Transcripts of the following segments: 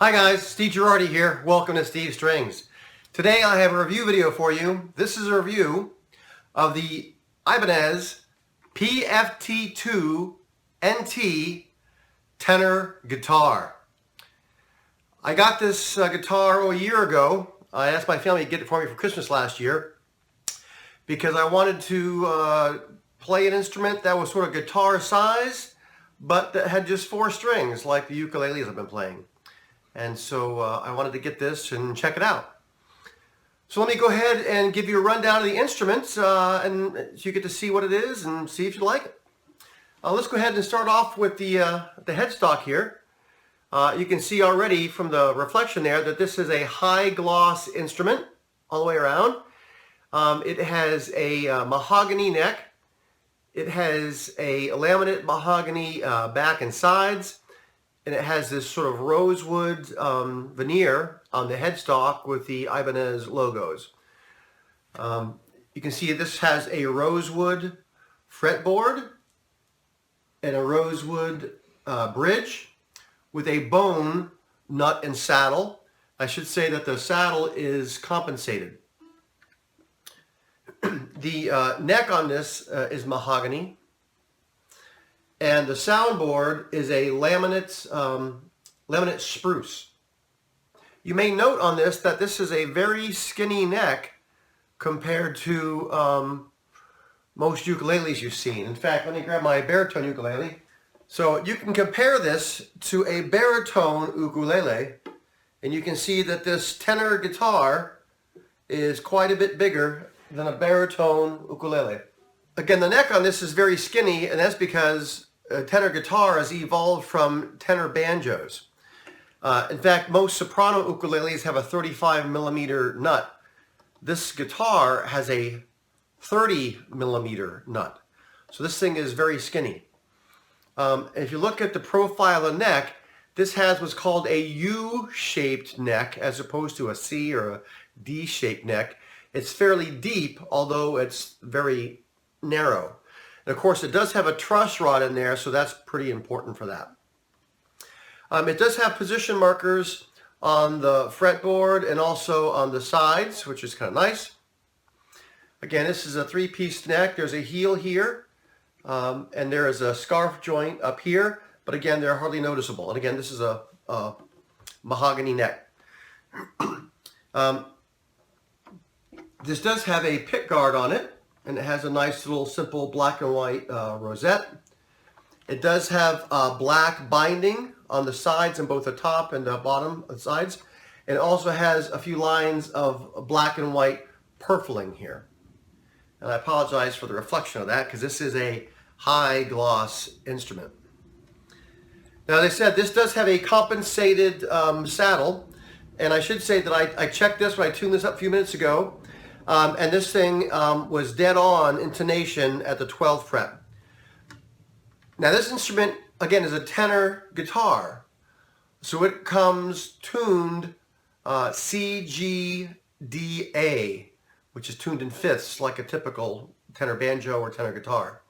Hi guys, Steve Girardi here. Welcome to Steve Strings. Today I have a review video for you. This is a review of the Ibanez PFT2-NT Tenor Guitar. I got this guitar a year ago. I asked my family to get it for me for Christmas last year because I wanted to play an instrument that was sort of guitar size but that had just 4 strings like the ukuleles I've been playing. And so I wanted to get this and check it out. So let me go ahead and give you a rundown of the instruments and so you get to see what it is and see if you like it. Let's go ahead and start off with the headstock here. You can see already from the reflection there that this is a high gloss instrument all the way around. It has a mahogany neck. It has a laminate mahogany back and sides. And it has this sort of rosewood veneer on the headstock with the Ibanez logos. You can see this has a rosewood fretboard and a rosewood bridge with a bone nut and saddle. I should say that the saddle is compensated. The neck on this is mahogany. And the soundboard is a laminate spruce. You may note on this that this is a very skinny neck compared to most ukuleles you've seen. In fact, let me grab my baritone ukulele. So you can compare this to a baritone ukulele, and you can see that this tenor guitar is quite a bit bigger than a baritone ukulele. Again, the neck on this is very skinny, and that's because tenor guitar has evolved from tenor banjos. In fact, most soprano ukuleles have a 35 millimeter nut. This guitar has a 30 millimeter nut. So this thing is very skinny. If you look at the profile of the neck, this has what's called a U-shaped neck as opposed to a C or a D-shaped neck. It's fairly deep, although it's very narrow. And of course, it does have a truss rod in there, so that's pretty important for that. It does have position markers on the fretboard and also on the sides, which is kind of nice. Again, this is a 3-piece neck. There's a heel here, and there is a scarf joint up here, but again, they're hardly noticeable. And again, this is a mahogany neck. This does have a pick guard on it, and it has a nice little simple black and white rosette. It does have black binding on the sides and both the top and the bottom of the sides. And it also has a few lines of black and white purfling here. And I apologize for the reflection of that because this is a high gloss instrument. Now, as I said, this does have a compensated saddle. And I should say that I checked this when I tuned this up a few minutes ago. And this thing was dead on intonation at the 12th fret. Now this instrument, again, is a tenor guitar. So it comes tuned C, G, D, A, which is tuned in fifths like a typical tenor banjo or tenor guitar.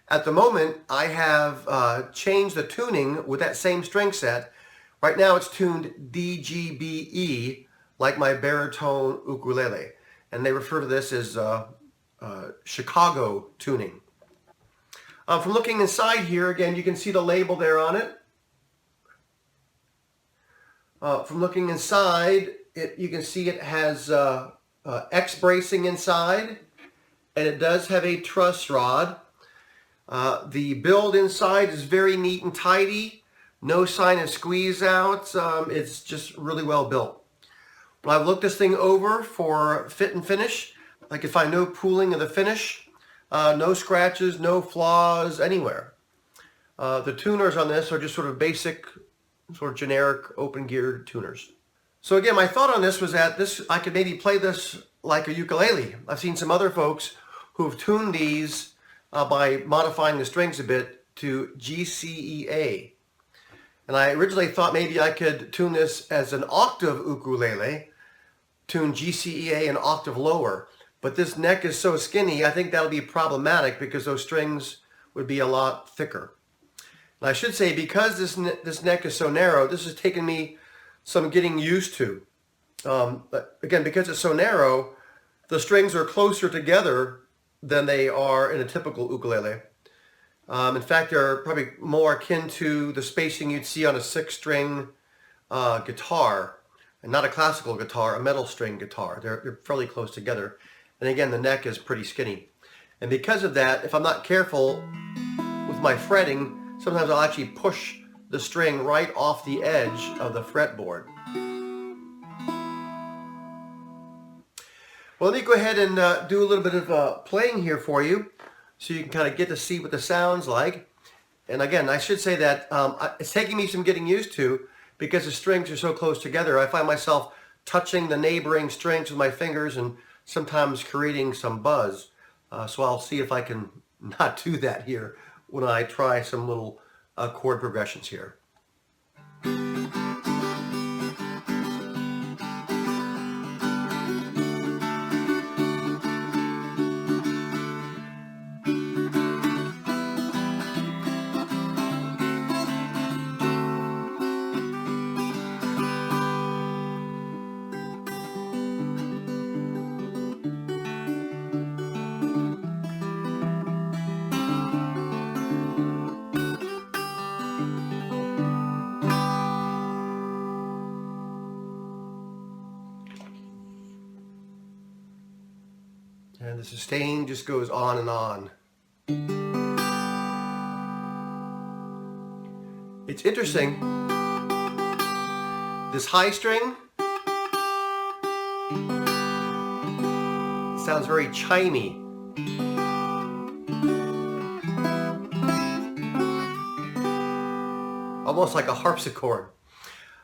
At the moment, I have changed the tuning with that same string set. Right now it's tuned D, G, B, E like my baritone ukulele. And they refer to this as Chicago tuning. From looking inside here, again, you can see the label there on it. From looking inside, you can see it has X bracing inside, and it does have a truss rod. The build inside is very neat and tidy. No sign of squeeze out. It's just really well built. When I've looked this thing over for fit and finish, I can find no pooling of the finish, no scratches, no flaws anywhere. The tuners on this are just sort of basic, sort of generic open geared tuners. So again, my thought on this was that I could maybe play this like a ukulele. I've seen some other folks who've tuned these by modifying the strings a bit to G, C, E, A. And I originally thought maybe I could tune this as an octave ukulele, tune G, C, E, A an octave lower. But this neck is so skinny, I think that'll be problematic because those strings would be a lot thicker. And I should say, because this neck is so narrow, this has taken me some getting used to. Again, because it's so narrow, the strings are closer together than they are in a typical ukulele. In fact, they're probably more akin to the spacing you'd see on a 6-string guitar, and not a classical guitar, a metal string guitar. They're fairly close together. And again, the neck is pretty skinny. And because of that, if I'm not careful with my fretting, sometimes I'll actually push the string right off the edge of the fretboard. Well, let me go ahead and do a little bit of playing here for you so you can kind of get to see what the sound's like. And again, I should say that it's taking me some getting used to because the strings are so close together. I find myself touching the neighboring strings with my fingers and sometimes creating some buzz. So I'll see if I can not do that here when I try some little chord progressions here. And the sustain just goes on and on. It's interesting. This high string sounds very chimey. Almost like a harpsichord.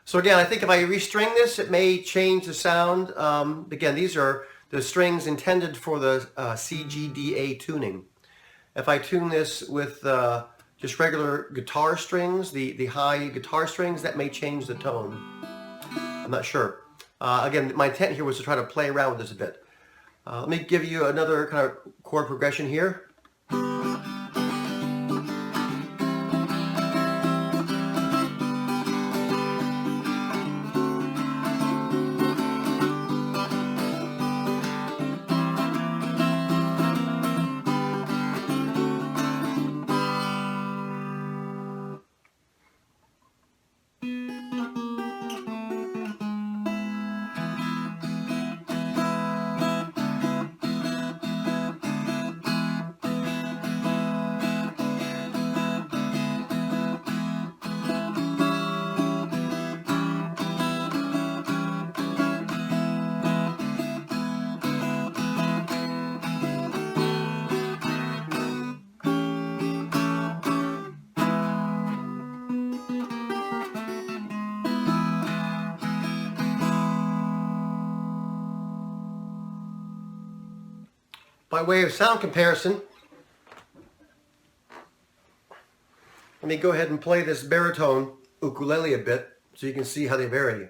So again, I think if I restring this, it may change the sound. Again, these are the strings intended for the CGDA tuning. If I tune this with just regular guitar strings, the high guitar strings, that may change the tone. I'm not sure. Again, my intent here was to try to play around with this a bit. Let me give you another kind of chord progression here. By way of sound comparison, let me go ahead and play this baritone ukulele a bit so you can see how they vary.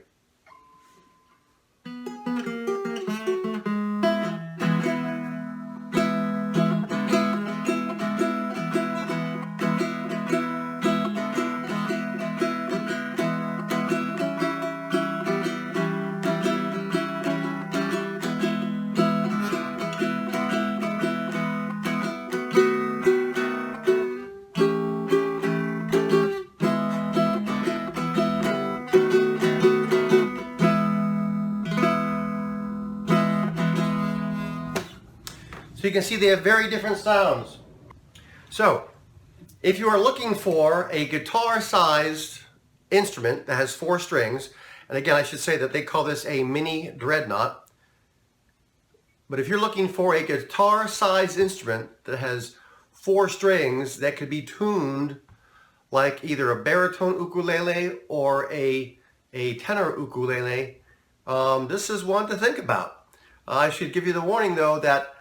So you can see they have very different sounds. So if you are looking for a guitar-sized instrument that has 4 strings, and again I should say that they call this a mini dreadnought, but if you're looking for a guitar-sized instrument that has 4 strings that could be tuned like either a baritone ukulele or a tenor ukulele, this is one to think about. I should give you the warning though that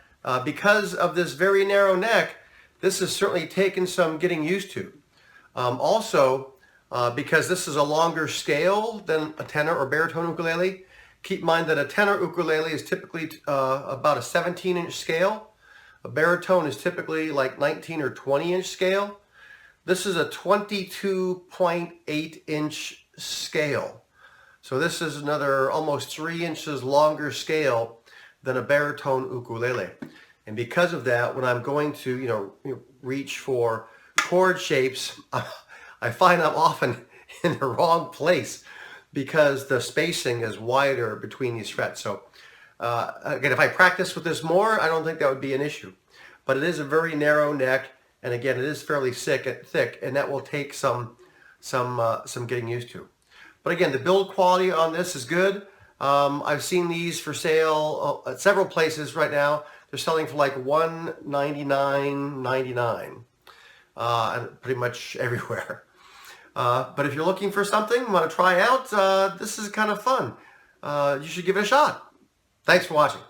because of this very narrow neck, this has certainly taken some getting used to. Also, because this is a longer scale than a tenor or baritone ukulele, keep in mind that a tenor ukulele is typically about a 17-inch scale. A baritone is typically like 19 or 20-inch scale. This is a 22.8-inch scale. So this is another almost 3 inches longer scale than a baritone ukulele. And because of that, when I'm going to, reach for chord shapes, I find I'm often in the wrong place because the spacing is wider between these frets. So again, if I practice with this more, I don't think that would be an issue. But it is a very narrow neck, and again, it is fairly thick, and that will take some getting used to. But again, the build quality on this is good. I've seen these for sale at several places right now. They're selling for like $199.99, and pretty much everywhere. But if you're looking for something, want to try out, this is kind of fun. You should give it a shot. Thanks for watching.